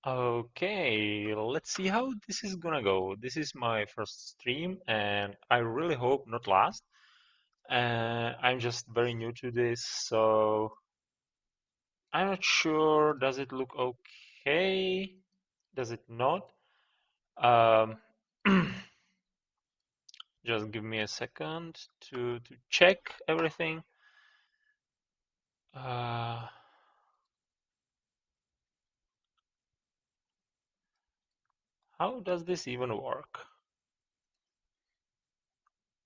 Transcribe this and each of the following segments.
Okay, let's see how this is gonna go. This is my first stream, and I really hope not last. I'm just very new to this, so I'm not sure. Does it look okay? Does it not? Um, just give me a second to check everything. Uh, how does this even work?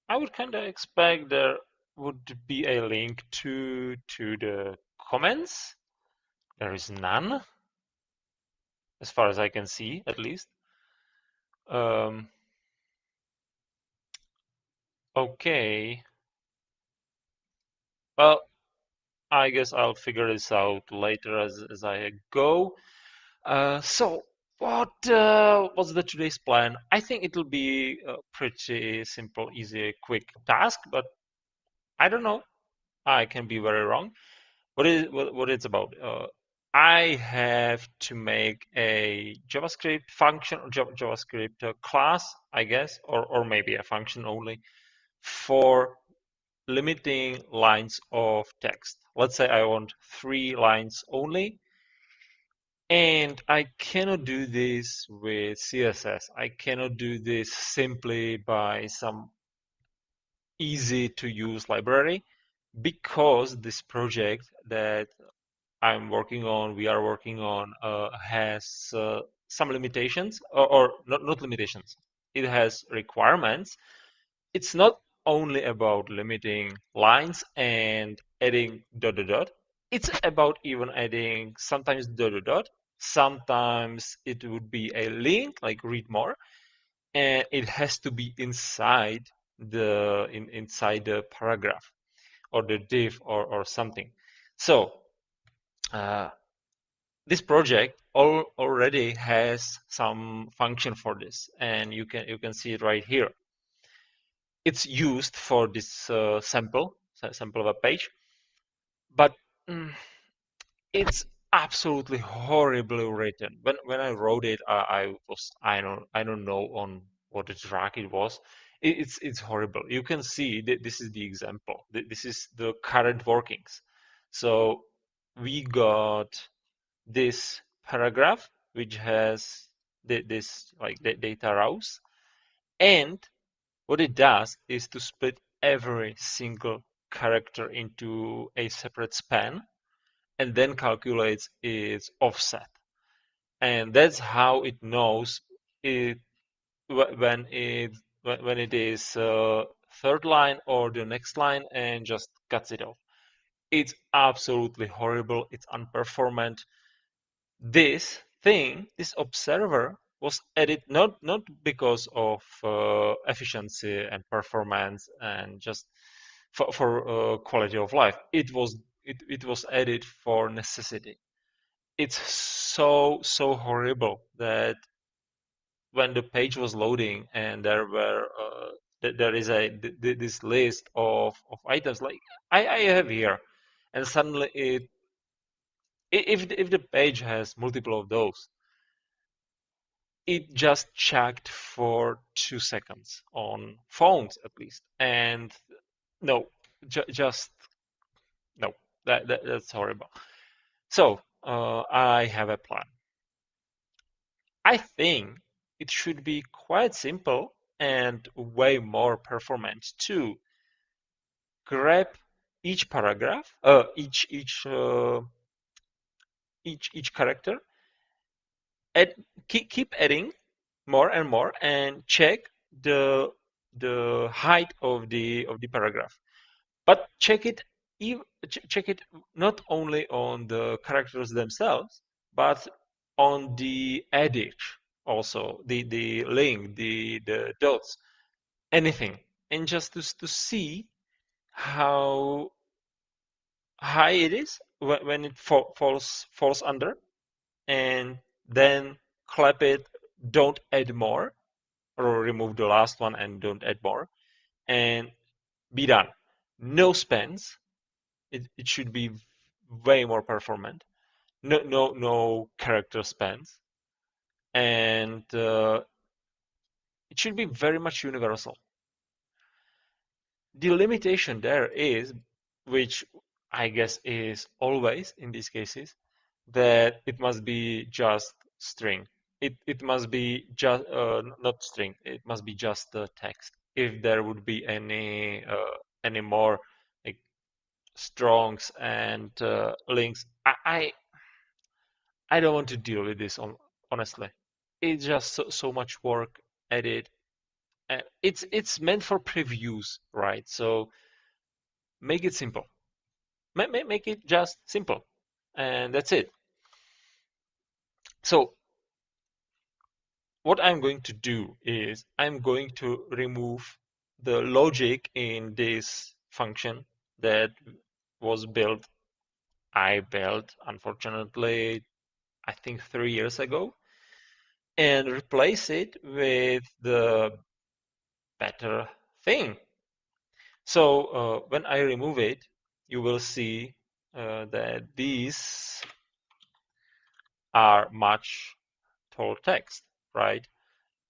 I would kind of expect there would be a link to the comments. There is none, as far as I can see, at least. Um, okay. Well, I guess I'll figure this out later as I go. So, what's the today's plan? I think it'll be a pretty simple, easy, quick task, but I don't know. I can be very wrong. What it's about? I have to make a JavaScript function or JavaScript class, I guess, or maybe a function only for limiting lines of text. Let's say I want 3 lines only, and I cannot do this with CSS. I cannot do this simply by some easy to use library because this project that we are working on, has some limitations, or not limitations. It has requirements. It's not only about limiting lines and adding dot dot dot. It's about even adding sometimes dot dot dot. Sometimes it would be a link like read more, and it has to be inside the paragraph or the div or something. So uh, this project already has some function for this, and you can see it right here. It's used for this sample of a page, but mm, it's absolutely horribly written. When I wrote it, I don't know on what the track it was. It's horrible. You can see that this is the example. This is the current workings. So we got this paragraph which has this like the data rows, and what it does is to split every single character into a separate span and then calculates its offset. And that's how it knows it when it is third line or the next line, and just cuts it off. It's absolutely horrible. It's unperformant. This observer was added not because of efficiency and performance and just for quality of life. It was added for necessity. It's so horrible that when the page was loading and there is this list of items like I have here, and suddenly if the page has multiple of those, it just checked for 2 seconds on phones at least. And no, just no, that's horrible. So I have a plan. I think it should be quite simple and way more performant to grab each paragraph, each character, and keep adding more and more, and check the the height of the paragraph. But check it not only on the characters themselves, but on the edit also, the link, the dots, anything, and just to see how high it is when it falls under, and then clap it. Don't add more, or remove the last one and don't add more, and be done. No spans. It should be way more performant. No character spans. and it should be very much universal. The limitation there is, which I guess is always in these cases, that it must be just string. It must be just not string. It must be just the text. If there would be any more like strongs and links, I don't want to deal with this honestly. It's just so much work at it. And it's meant for previews, right? So make it simple. Make it just simple, and that's it. So what I'm going to do is I'm going to remove the logic in this function that was built, I built, unfortunately, I think 3 years ago, and replace it with the better thing. So when I remove it, you will see that these are much tall text, right?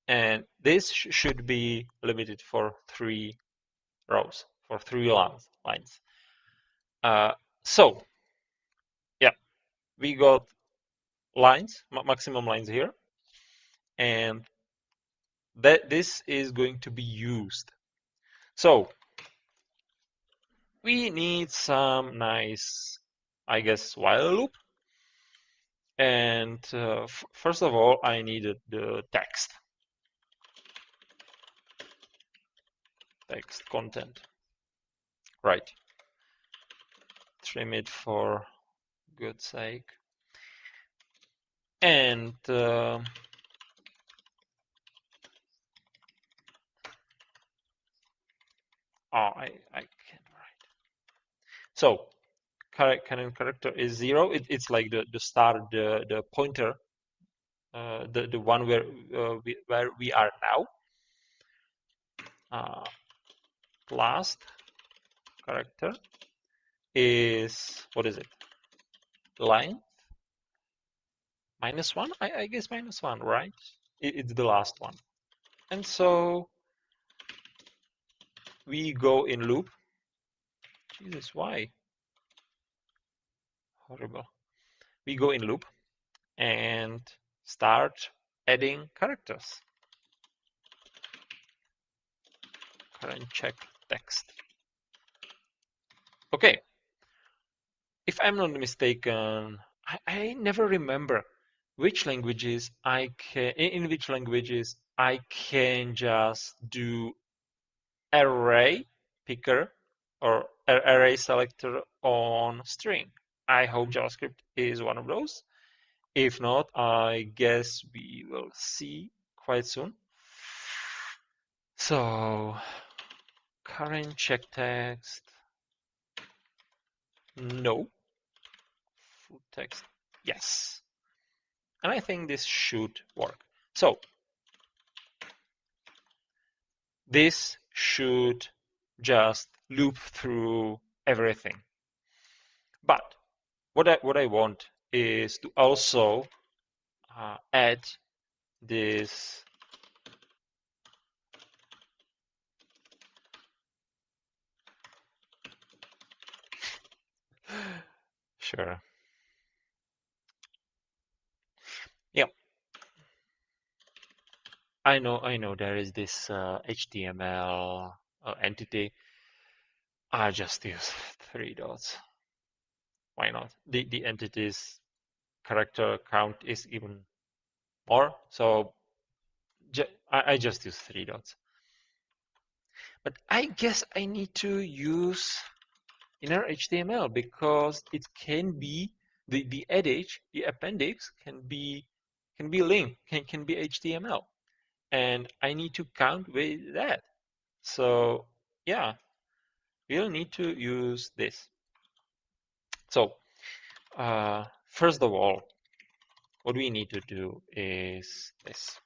And this should be limited for 3 rows, for 3 lines. So yeah, we got lines, maximum lines here, and that this is going to be used. So we need some nice, I guess, while loop. And first of all, I needed the text content, right? Trim it for good sake. And I can write. So current character is 0. It's like the start, the pointer, the one where we are now. Last character is, what is it? Line -1. I guess -1, right? It's the last one. And so we go in loop. Jesus, why? Horrible. We go in loop and start adding characters. Current check text. Okay. If I'm not mistaken, I never remember which languages I can, in which languages I can just do array picker or array selector on string. I hope JavaScript is one of those. If not, I guess we will see quite soon. So current check text, no. Full text, yes. And I think this should work. So this should just loop through everything. But what I want is to also add this sure. Yeah, I know there is this HTML entity. I just use 3 dots. Why not? The entity's character count is even more, so I just use 3 dots. But I guess I need to use inner HTML because it can be the edge, the appendix can be linked, can be HTML, and I need to count with that. So yeah, we'll need to use this. So first of all, what we need to do is this.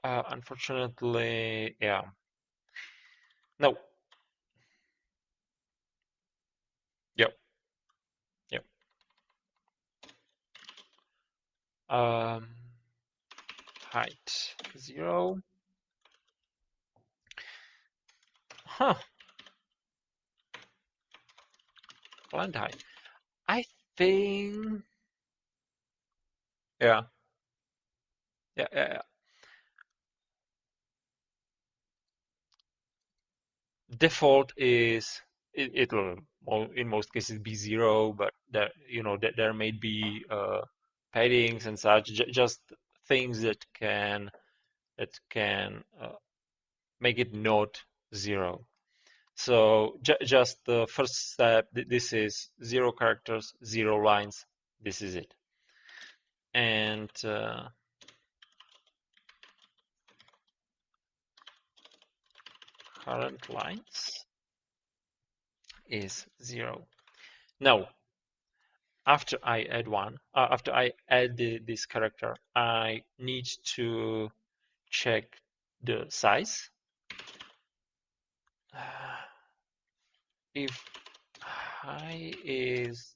Unfortunately, yeah. No. Yep. Yep. Um, height 0. Huh. Blind height. I think. Yeah. Yeah. Default is it'll in most cases be 0, but there may be paddings and such, just things that can make it not 0. So just the first step, this is 0 characters, 0 lines. This is it. And current lines is 0. Now, after I add after I add this character, I need to check the size. If high is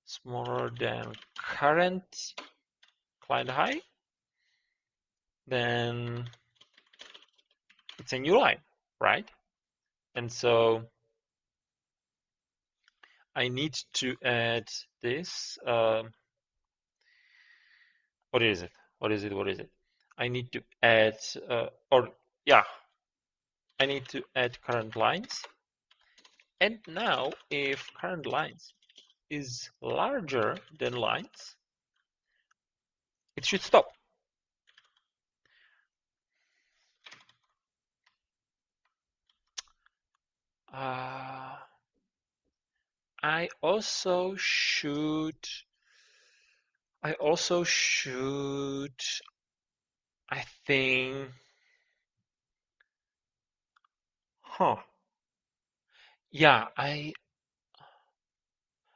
smaller than current client high, then it's a new line, right? And so I need to add this. What is it? What is it? What is it? I need to add, I need to add current lines. And now, if current lines is larger than lines, it should stop. I also should, I also should, I think, huh. Yeah, I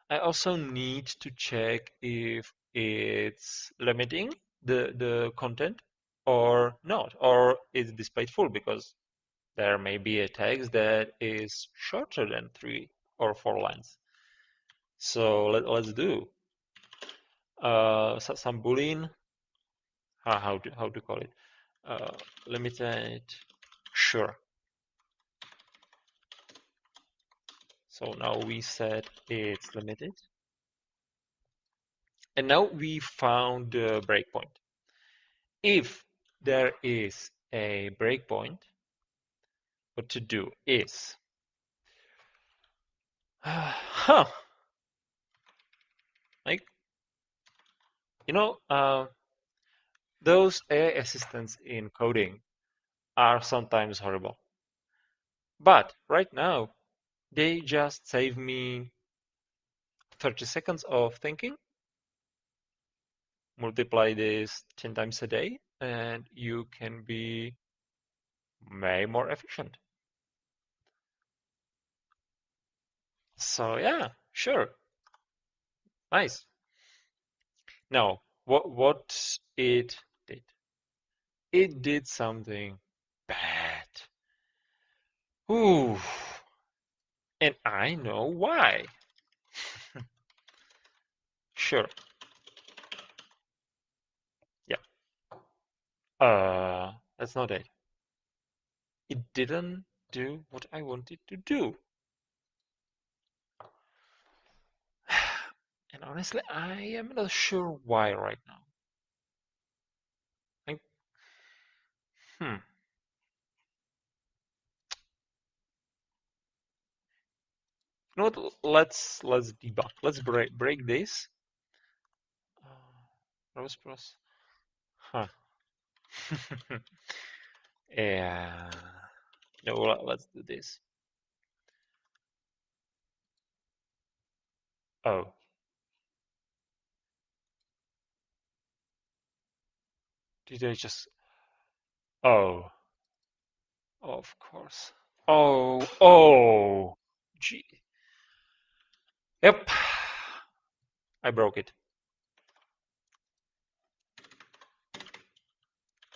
also need to check if it's limiting the content or not, or is displayed full, because there may be a text that is shorter than 3 or 4 lines. So let's do some boolean. How to call it? Limited. Sure. So now we said it's limited. And now we found the breakpoint. If there is a breakpoint, what to do is, like, those AI assistants in coding are sometimes horrible. But right now, they just save me 30 seconds of thinking. Multiply this 10 times a day, and you can be way more efficient. So yeah, sure. Nice. Now, what it did? It did something bad. Ooh, and I know why. Sure. Yeah. That's not it. It didn't do what I wanted to do. And honestly, I am not sure why right now. Like, hmm. You know what? Let's debug. Let's break this. Rose Bros. Huh. Yeah. No, let's do this. Oh, did I just? Oh, of course. Oh. Gee. Yep. I broke it.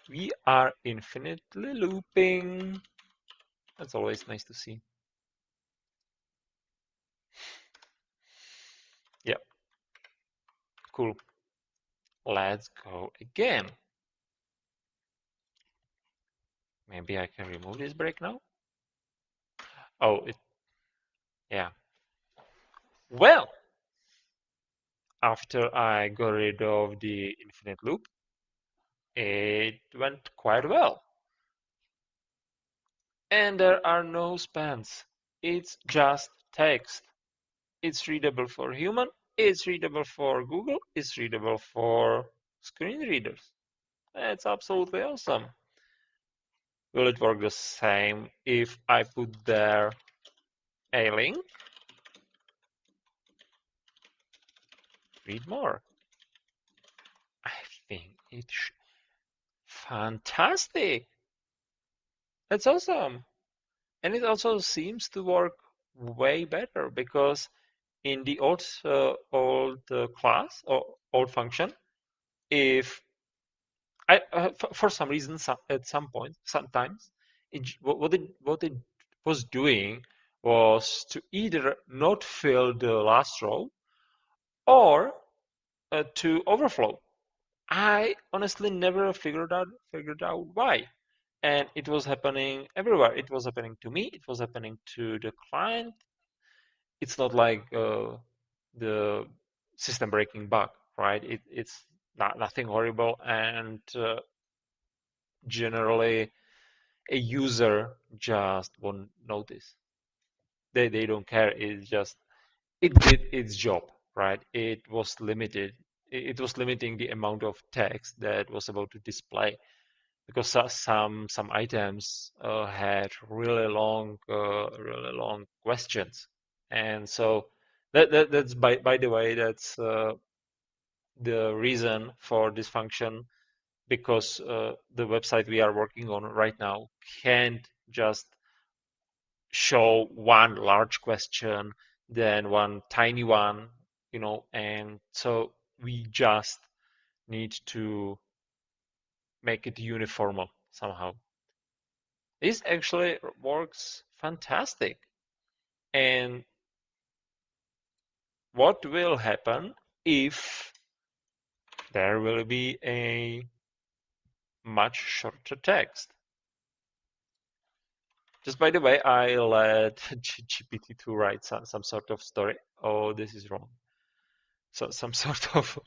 We are infinitely looping. That's always nice to see. Yep. Cool. Let's go again. Maybe I can remove this break now. Oh, yeah. Well, after I got rid of the infinite loop, it went quite well. And there are no spans. It's just text. It's readable for human, it's readable for Google, it's readable for screen readers. That's absolutely awesome. Will it work the same if I put there a link? Read more. I think it's fantastic. That's awesome. And it also seems to work way better because in the old class or old function, if for some reason, at some point, sometimes, what it was doing was to either not fill the last row or to overflow. I honestly never figured out why. And it was happening everywhere. It was happening to me. It was happening to the client. It's not like the system breaking bug, right? It's nothing horrible, and generally a user just won't notice. They don't care. It's just it did its job, right? It was limited. It was limiting the amount of text that was able to display because some items had really long questions, and so that's by the way that's the reason for this function because the website we are working on right now can't just show one large question, then one tiny one, and so we just need to make it uniform somehow. This actually works fantastic. And what will happen if there will be a much shorter text? Just by the way, I let GPT to write some sort of story. Oh, this is wrong. So some sort of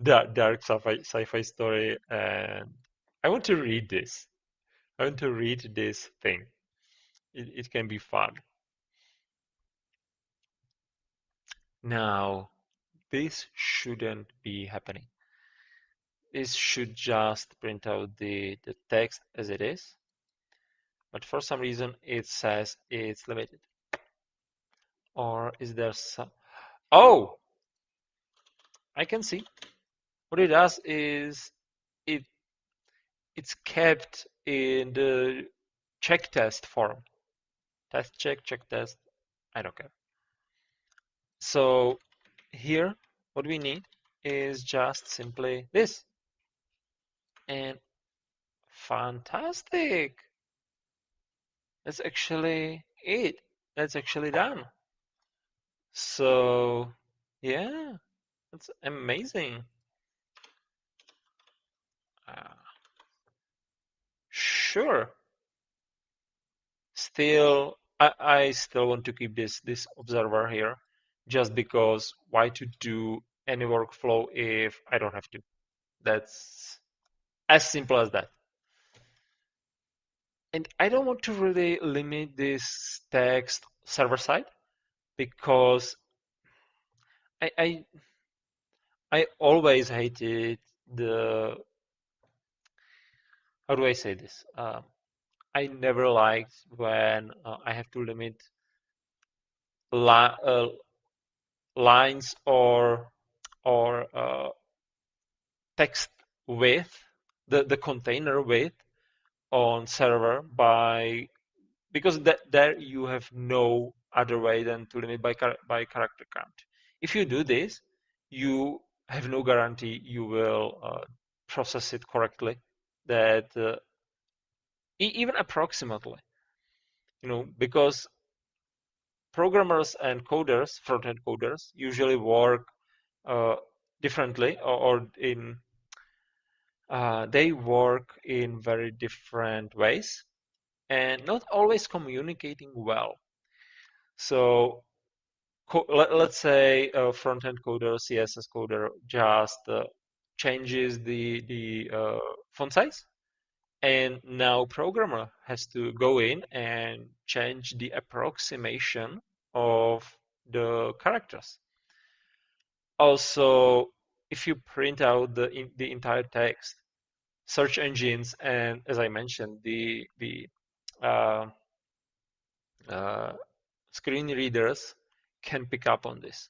dark sci-fi story, and I want to read this. I want to read this thing. It can be fun. Now, this shouldn't be happening. This should just print out the text as it is, but for some reason it says it's limited. Or is there some? Oh, I can see. What it does is it it's kept in the check test form. Test check test. I don't care. So here, what we need is just simply this. And fantastic. That's actually it. That's actually done. So yeah, that's amazing. Uh, sure. Still, I still want to keep this observer here, just because why to do any workflow if I don't have to? That's as simple as that. And I don't want to really limit this text server side because I I, I always hated the how do I say this? I never liked when I have to limit li lines or text width, the container width on server by because there you have no other way than to limit by character count. If you do this, you have no guarantee you will process it correctly, that even approximately, because programmers and coders, front-end coders, usually work differently, or in they work in very different ways and not always communicating well. So let's say a front-end coder, CSS coder just changes the font size, and now programmer has to go in and change the approximation of the characters. Also, if you print out the entire text, search engines and, as I mentioned, the uh, uh, screen readers can pick up on this.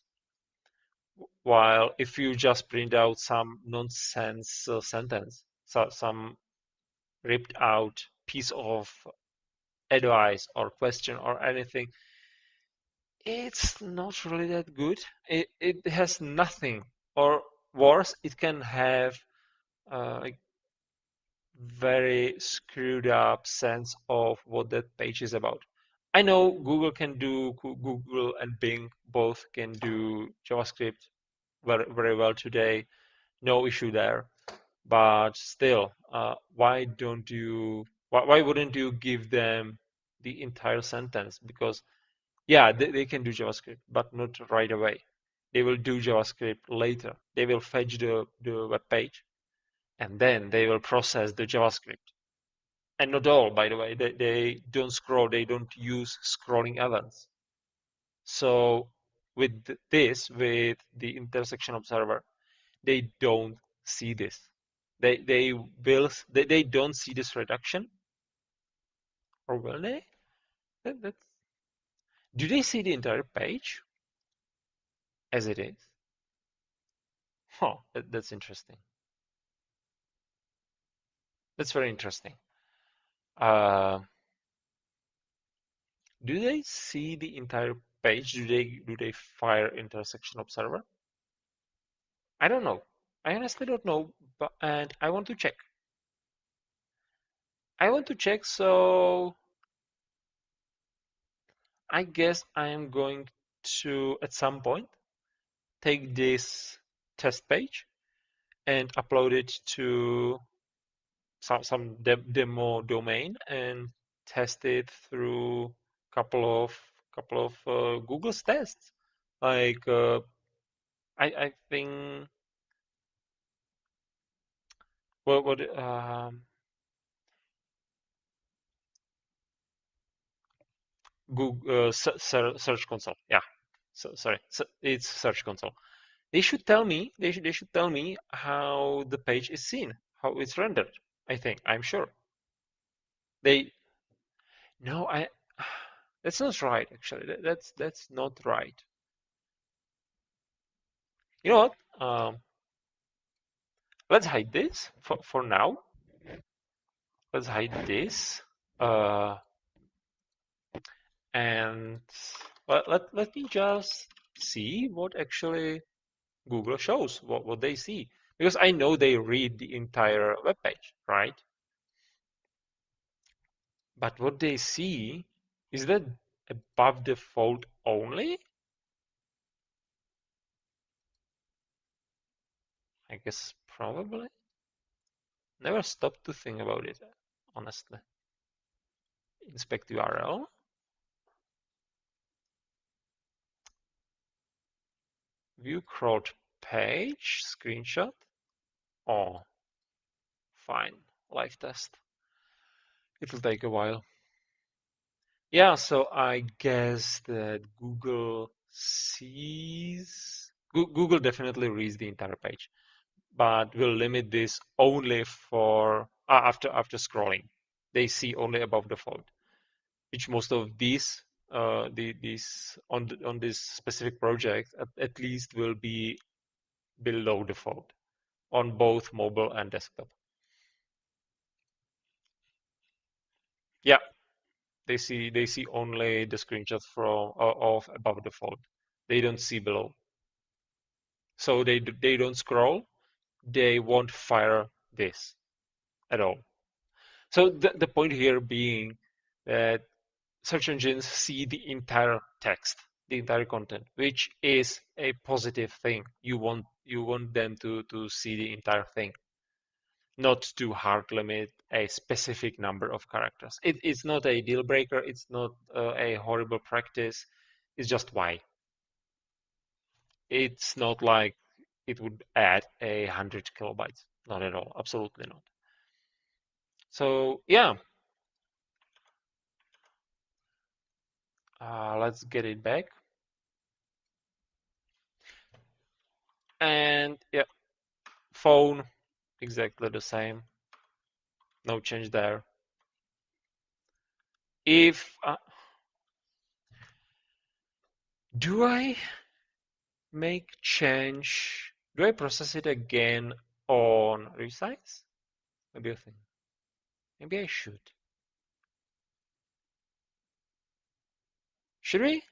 While if you just print out some nonsense sentence, some ripped out piece of advice or question or anything, it's not really that good. It has nothing, or worse, it can have like very screwed up sense of what that page is about. I know Google can do, Google and Bing both can do JavaScript very well today. No issue there. But still, why wouldn't you give them the entire sentence? Because yeah, they can do JavaScript, but not right away. They will do JavaScript later. They will fetch the web page, and then they will process the JavaScript. And not all, by the way. They don't scroll. They don't use scrolling events. So with with the intersection observer, they don't see this. They don't see this reduction, or will they? That's, do they see the entire page as it is? Huh, that's interesting. That's very interesting. Uh, do they see the entire page? Do they fire intersection observer? I don't know. I honestly don't know, but and I want to check. I want to check, so I guess I am going to at some point take this test page and upload it to some demo domain and test it through couple of Google's tests. Like I think what Google Search Console. Yeah, so sorry, it's Search Console. They should tell me how the page is seen, how it's rendered. I think I'm sure they no I that's not right actually. That's not right. You know what? Let's hide this for now. Let's hide this. Uh, and let me just see what actually Google shows, what they see. Because I know they read the entire web page, right? But what they see, is that above the fold only? I guess probably. Never stopped to think about it, honestly. Inspect URL. View crawled page, screenshot. Oh, fine. Live test. It will take a while. Yeah, so I guess that Google definitely reads the entire page, but will limit this only for after scrolling. They see only above the fold, which most of these these on this specific project at least will be below the fold on both mobile and desktop. Yeah, they see only the screenshots from of above the fold. They don't see below. So they don't scroll. They won't fire this at all. So the point here being that search engines see the entire text. the entire content, which is a positive thing. You want them to see the entire thing, not to hard limit a specific number of characters. It's not a deal breaker. It's not a horrible practice. It's just why. It's not like it would add 100 kilobytes. Not at all. Absolutely not. So yeah, let's get it back. And yeah, phone, exactly the same. No change there. If do I make change? Do I process it again on resize? What do you think? Maybe I should. Should we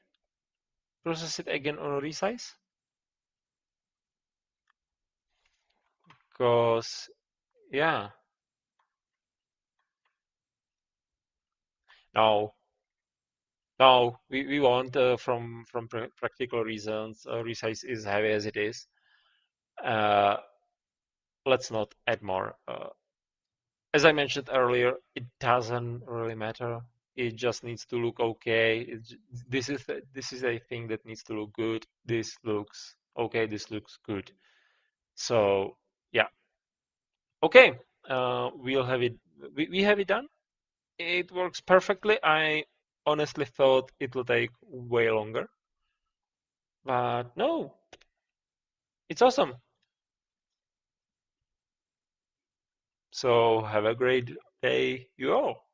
process it again on resize? Because yeah, no, no, we want from practical reasons. Resize is heavy as it is. Uh, let's not add more. As I mentioned earlier, it doesn't really matter. It just needs to look okay. This is a thing that needs to look good. This looks okay. This looks good. So yeah, okay. We'll have it. We have it done. It works perfectly. I honestly thought it would take way longer, but no, it's awesome. So have a great day, you all.